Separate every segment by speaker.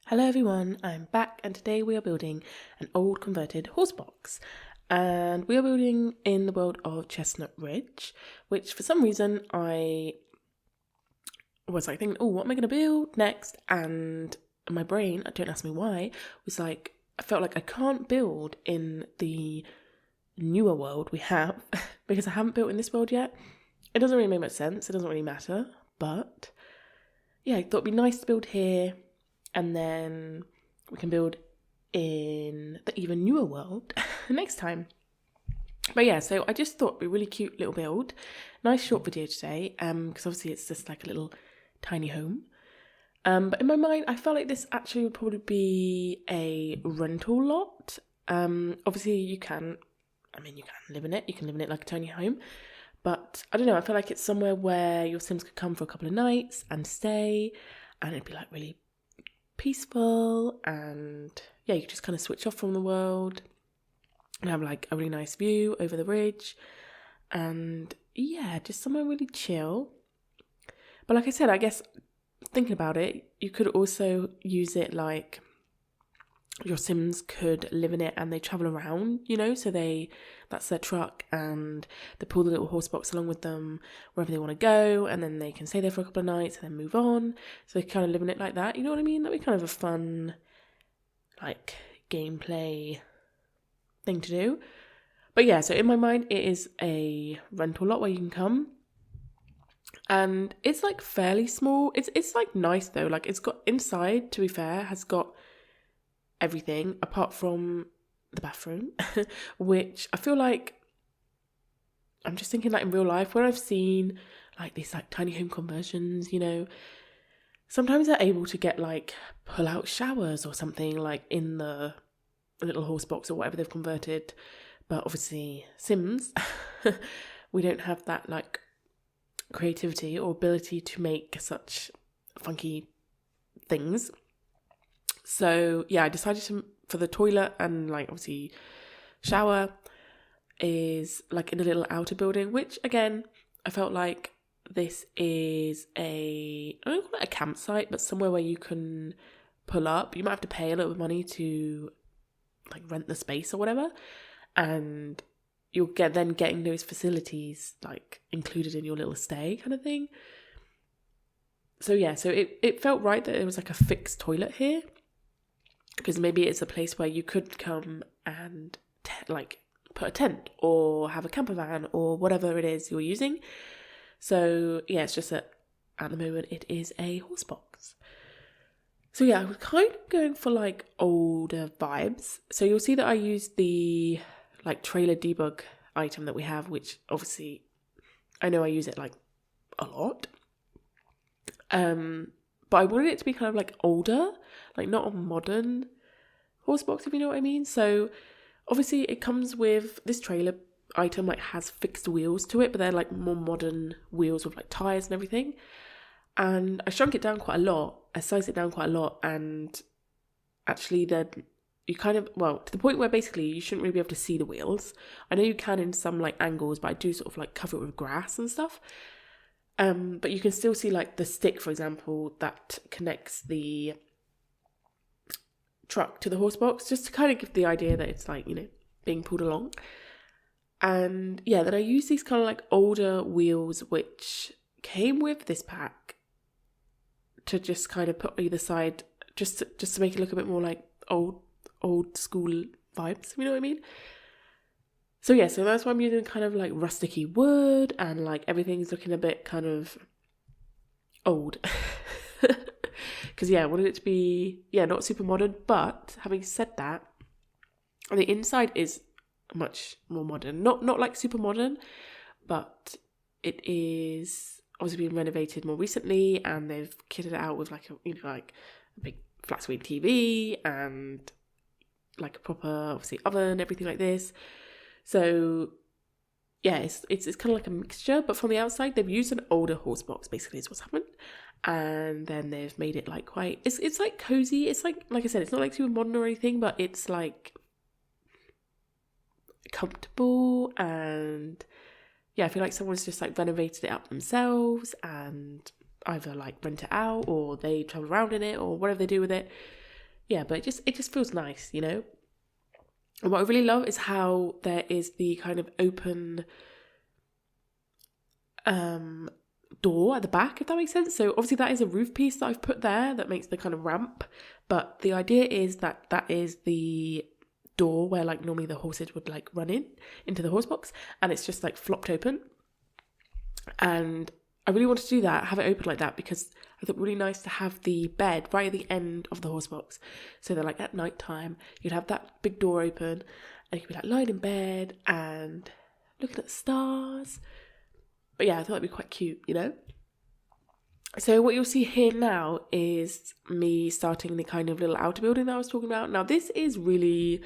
Speaker 1: Hello everyone, I'm back and today we are building an old converted horse box. And we are building in the world of Chestnut Ridge, which for some reason I was like thinking, oh, what am I going to build next? And my brain, don't ask me why, was like, I felt like I can't build in the newer world we have because I haven't built in this world yet. It doesn't really make much sense, it doesn't really matter, but yeah, I thought it'd be nice to build here. And then we can build in the even newer world next time. But yeah, so I just thought it'd be a really cute little build. Nice short video today, because obviously it's just like a little tiny home. But in my mind, I felt like this actually would probably be a rental lot. Obviously you can live in it. You can live in it like a tiny home. But I don't know, I feel like it's somewhere where your Sims could come for a couple of nights and stay. And it'd be like really peaceful, and yeah, you could just kind of switch off from the world and have like a really nice view over the ridge, and yeah, just somewhere really chill. But like I said, I guess thinking about it, you could also use it like your Sims could live in it and they travel around, so that's their truck and they pull the little horse box along with them wherever they want to go, and then they can stay there for a couple of nights and then move on. So they kind of live in it like that, you know what I mean? That'd be kind of a fun like gameplay thing to do. But yeah, so in my mind it is a rental lot where you can come. And it's like fairly small. It's like nice though. Like it's got inside, to be fair, has got everything apart from the bathroom, which I feel like, I'm just thinking like in real life, when I've seen like these like tiny home conversions, sometimes they're able to get like pull out showers or something like in the little horse box or whatever they've converted. But obviously Sims, we don't have that like creativity or ability to make such funky things. So yeah, I decided for the toilet and like obviously shower is like in a little outer building, which again, I felt like this is I don't call it a campsite, but somewhere where you can pull up. You might have to pay a little bit of money to like rent the space or whatever, and you'll getting those facilities like included in your little stay kind of thing. So yeah, so it felt right that it was like a fixed toilet here, because maybe it's a place where you could come and like put a tent or have a camper van or whatever it is you're using. So yeah, it's just that at the moment it is a horse box. So yeah, I was kind of going for like older vibes. So you'll see that I used the like trailer debug item that we have, which obviously I know I use it like a lot. But I wanted it to be kind of like older, like not a modern horse box, if you know what I mean. So obviously it comes with this trailer item, like has fixed wheels to it, but they're like more modern wheels with like tires and everything. And I shrunk it down quite a lot. I sized it down quite a lot, and actually then you kind of, well, to the point where basically you shouldn't really be able to see the wheels. I know you can in some like angles, but I do sort of like cover it with grass and stuff. But you can still see like the stick, for example, that connects the truck to the horse box, just to kind of give the idea that it's like, being pulled along. And yeah, then I use these kind of like older wheels which came with this pack to just kind of put either side, just to make it look a bit more like old school vibes, you know what I mean? So yeah, so that's why I'm using kind of like rusticy wood, and like everything's looking a bit kind of old. Because yeah, I wanted it to be, not super modern, but having said that, the inside is much more modern. Not like super modern, but it is obviously been renovated more recently, and they've kitted it out with like a big flat screen TV and like a proper obviously oven, everything like this. So yeah, it's kind of like a mixture, but from the outside they've used an older horse box basically is what's happened, and then they've made it like quite, it's like cozy. It's like I said, it's not like super modern or anything, but it's like comfortable, and yeah, I feel like someone's just like renovated it up themselves and either like rent it out or they travel around in it or whatever they do with it. yeah, but it just feels nice, you know. And what I really love is how there is the kind of open door at the back, if that makes sense. So obviously that is a roof piece that I've put there that makes the kind of ramp, but the idea is that that is the door where like normally the horses would like run into the horse box, and it's just like flopped open. And I really wanted to do that, have it open like that, because I thought it would be really nice to have the bed right at the end of the horse box, so that like at night time you'd have that big door open and you could be like lying in bed and looking at the stars. But yeah, I thought it'd be quite cute, you know. So what you'll see here now is me starting the kind of little outer building that I was talking about. Now this is really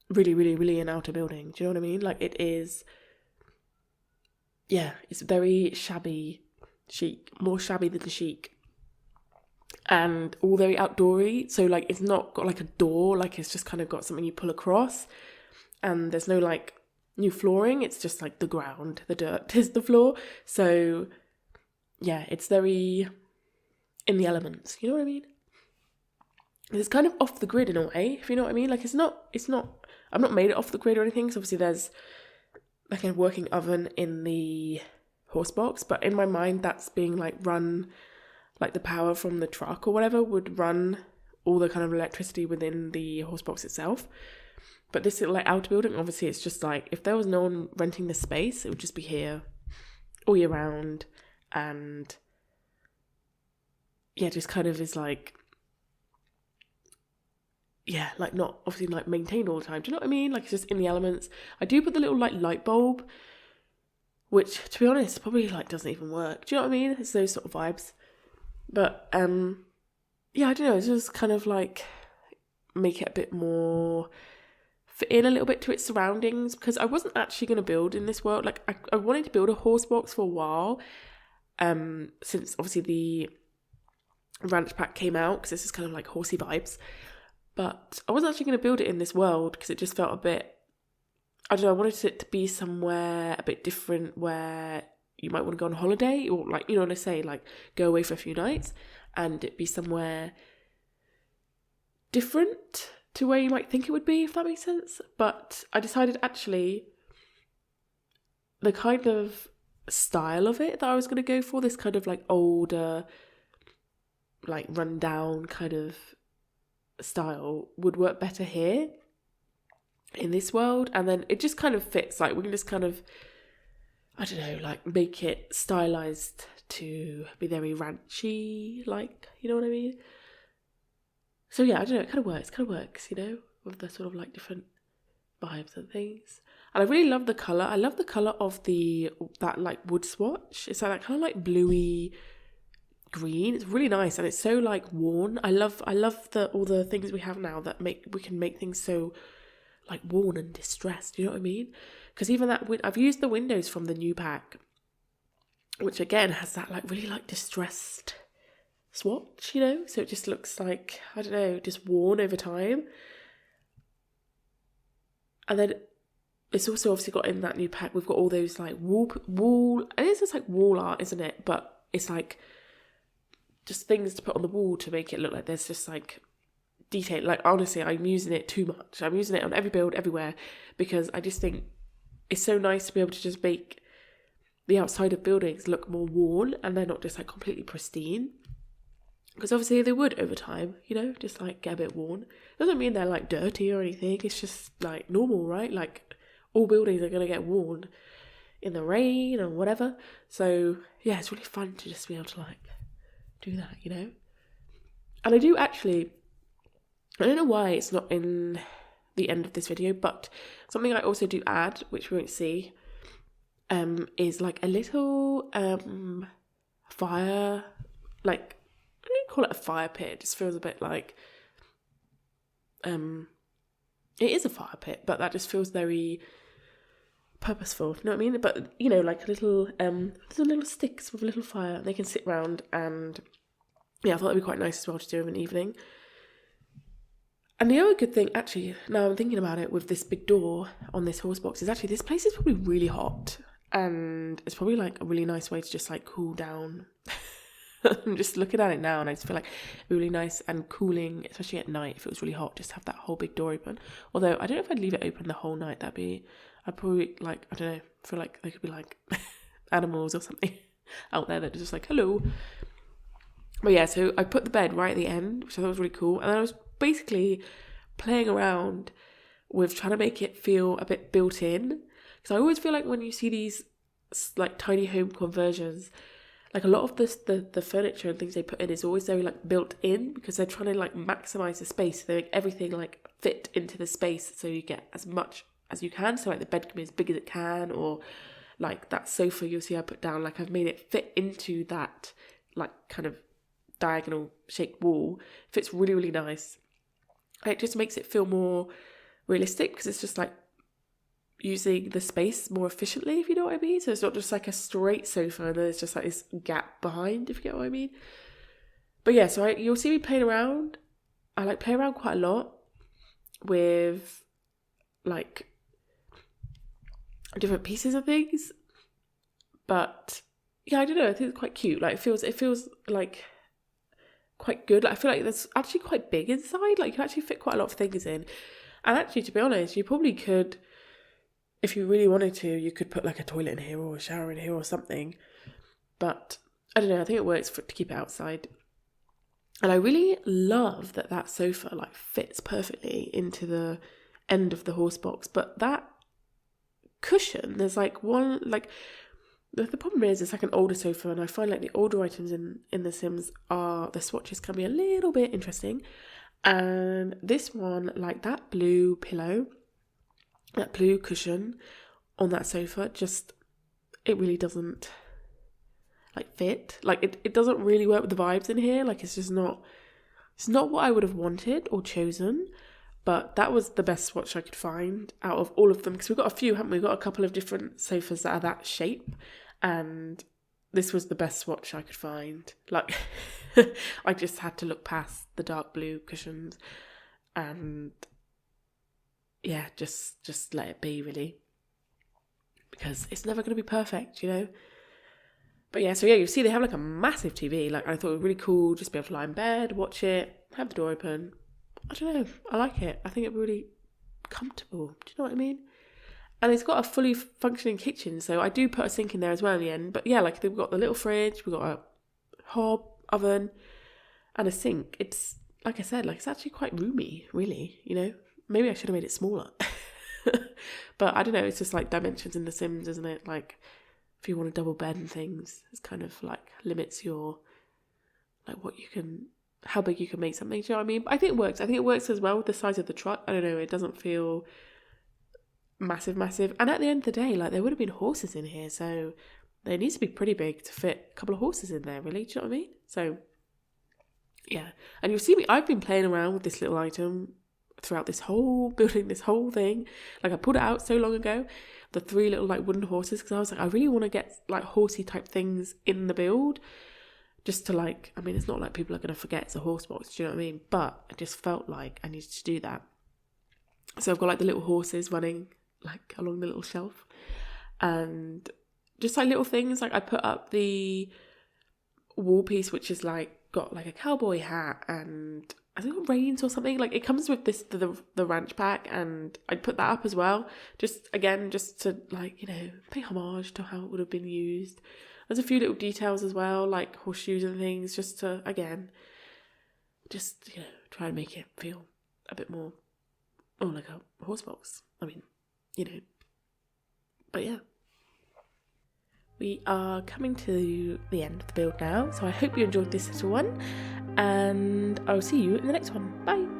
Speaker 1: an outer building. Do you know what I mean? Like it is, yeah, it's very shabby chic, more shabby than chic. And all very outdoory. So like it's not got like a door, like it's just kind of got something you pull across. And there's no like new flooring, it's just like the ground, the dirt is the floor. So yeah, it's very in the elements, you know what I mean? It's kind of off the grid in a way, if you know what I mean. Like it's not I've not made it off the grid or anything, so obviously there's like a working oven in the horse box, but in my mind that's being like run, like the power from the truck or whatever would run all the kind of electricity within the horse box itself. But this little like outer building, obviously it's just like, if there was no one renting the space, it would just be here all year round. And yeah, just kind of is like, yeah, like not obviously like maintained all the time. Do you know what I mean? Like it's just in the elements. I do put the little like light bulb, which to be honest probably like doesn't even work. Do you know what I mean? It's those sort of vibes. But yeah, I don't know, it's just kind of like make it a bit more fit in a little bit to its surroundings, because I wasn't actually going to build in this world. Like I wanted to build a horse box for a while, since obviously the ranch pack came out, because this is kind of like horsey vibes. But I wasn't actually going to build it in this world because it just felt a bit, I don't know, I wanted it to be somewhere a bit different where you might want to go on holiday, or like, you know what I say, like go away for a few nights, and it be somewhere different to where you might think it would be, if that makes sense. But I decided actually the kind of style of it that I was going to go for, this kind of like older, like run down kind of style, would work better here in this world. And then it just kind of fits, like we can just kind of, I don't know, like make it stylized to be very ranchy, like, you know what I mean? So yeah, I don't know, it kind of works, you know, with the sort of like different vibes and things. And I really love the colour. I love the colour of that like wood swatch. It's like that kind of like bluey green. It's really nice, and it's so like worn. I love all the things we have now that we can make things so like worn and distressed, you know what I mean? Because even that, I've used the windows from the new pack, which again has that like really like distressed swatch, you know, so it just looks like, I don't know, just worn over time. And then it's also obviously got in that new pack, we've got all those like wall, it is just like wall art, isn't it? But it's like just things to put on the wall to make it look like there's just like detail. Like honestly, I'm using it too much. I'm using it on every build, everywhere, because I just think it's so nice to be able to just make the outside of buildings look more worn, and they're not just like completely pristine. Because obviously they would over time, you know, just like get a bit worn. Doesn't mean they're like dirty or anything. It's just like normal, right? Like all buildings are going to get worn in the rain or whatever. So yeah, it's really fun to just be able to like do that, you know. And I do actually, I don't know why it's not in the end of this video, but something I also do add, which we won't see, is like a little fire, like, I don't call it a fire pit, it just feels a bit like, it is a fire pit, but that just feels very purposeful, you know what I mean? But, you know, like a little, little sticks with a little fire, and they can sit round, and yeah, I thought that'd be quite nice as well to do in an evening. And the other good thing, actually, now I'm thinking about it, with this big door on this horse box, is actually this place is probably really hot, and it's probably like a really nice way to just like cool down I'm just looking at it now and I just feel like really nice and cooling, especially at night if it was really hot, just have that whole big door open. Although I don't know if I'd leave it open the whole night. I'd probably like, I don't know, feel like they could be like animals or something out there that are just like, hello. But yeah, so I put the bed right at the end, which I thought was really cool. And then I was basically playing around with trying to make it feel a bit built in. Because I always feel like when you see these like tiny home conversions, like a lot of the furniture and things they put in is always very like built in, because they're trying to like maximize the space. So they make everything like fit into the space so you get as much as you can. So like the bed can be as big as it can, or like that sofa you'll see I put down, like I've made it fit into that like kind of diagonal shaped wall. It fits really, really nice. And it just makes it feel more realistic, because it's just like using the space more efficiently, if you know what I mean. So it's not just like a straight sofa and then it's just like this gap behind, if you get what I mean. But yeah, so you'll see me playing around. I like play around quite a lot with like different pieces of things. But yeah, I don't know, I think it's quite cute. Like it feels like quite good. Like, I feel like it's actually quite big inside. Like you can actually fit quite a lot of things in. And actually, to be honest, you probably could, if you really wanted to, you could put like a toilet in here or a shower in here or something. But I don't know, I think it works to keep it outside. And I really love that sofa like fits perfectly into the end of the horse box. But that cushion, there's like one, like the problem is it's like an older sofa, and I find like the older items in The Sims the swatches can be a little bit interesting. And this one, like that blue pillow, that blue cushion on that sofa, just, it really doesn't like fit. Like it doesn't really work with the vibes in here. Like it's not what I would have wanted or chosen. But that was the best swatch I could find out of all of them, because we've got a few, haven't we? We've got a couple of different sofas that are that shape, and this was the best swatch I could find. Like I just had to look past the dark blue cushions and yeah, just let it be, really, because it's never going to be perfect, you know. But yeah, so yeah, you see they have like a massive TV. Like I thought it was really cool just to be able to lie in bed, watch it, have the door open. I don't know, I like it. I think it's really comfortable. Do you know what I mean? And it's got a fully functioning kitchen, so I do put a sink in there as well in the end. But yeah, like we've got the little fridge, we've got a hob, oven, and a sink. It's, like I said, like it's actually quite roomy, really, you know. Maybe I should have made it smaller. But I don't know, it's just like dimensions in The Sims, isn't it? Like if you want a double bed and things, it's kind of like limits your, like what you can, how big you can make something, do you know what I mean? But I think it works. I think it works as well with the size of the truck. I don't know, it doesn't feel massive. And at the end of the day, like there would have been horses in here, so they need to be pretty big to fit a couple of horses in there, really, do you know what I mean? So yeah, and you'll see me, I've been playing around with this little item throughout this whole building, this whole thing. Like I pulled it out so long ago, the 3 little like wooden horses, because I was like, I really want to get like horsey type things in the build, just to like, I mean, it's not like people are going to forget it's a horse box, do you know what I mean? But I just felt like I needed to do that. So I've got like the little horses running like along the little shelf, and just like little things, like I put up the wall piece, which is like got like a cowboy hat, and I think reins or something. Like it comes with this the ranch pack, and I put that up as well, just to like, you know, pay homage to how it would have been used. There's a few little details as well, like horseshoes and things, just to, again, just, you know, try and make it feel a bit more, like a horse box. I mean, you know, but yeah. We are coming to the end of the build now, so I hope you enjoyed this little one, and I'll see you in the next one. Bye!